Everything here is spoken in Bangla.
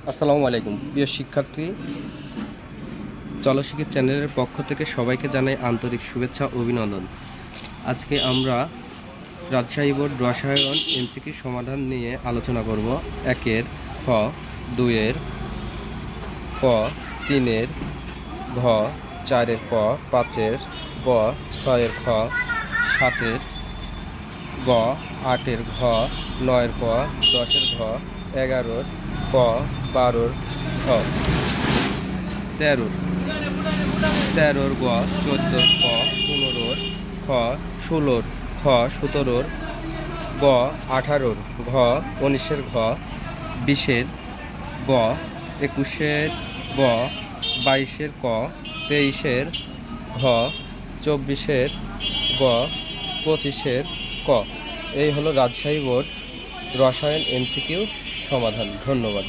আসসালামু আলাইকুম প্রিয় শিক্ষার্থী, চলশিক্ষা চ্যানেলের পক্ষ থেকে সবাইকে জানাই আন্তরিক শুভেচ্ছা ও অভিনন্দন। আজকে আমরা রাজশাহী বোর্ড রসায়ন এমসিকিউ সমাধান নিয়ে আলোচনা করব। 1-এর খ, 2-এর ক, 3-এর ঘ, 4-এর ক, 5-এর গ, 6-এর খ, 7-এর গ, 8-এর ঘ, 9-এর ক, 10-এর ঘ, 11-এর ক, 12-এর ঘ, 13-এর গ, 14-এর ক, 15-এর খ, 16-এর খ, 17-এর গ, 18-এর ঘ, 19-এর ঘ, 20-এর গ, 21-এর গ, 22-এর ক, 23-এর ঘ, 24-এর গ, 25-এর ক। এই হলো রাজশাহী বোর্ড রসায়ন এমসিকিউ সমাধান। ধন্যবাদ।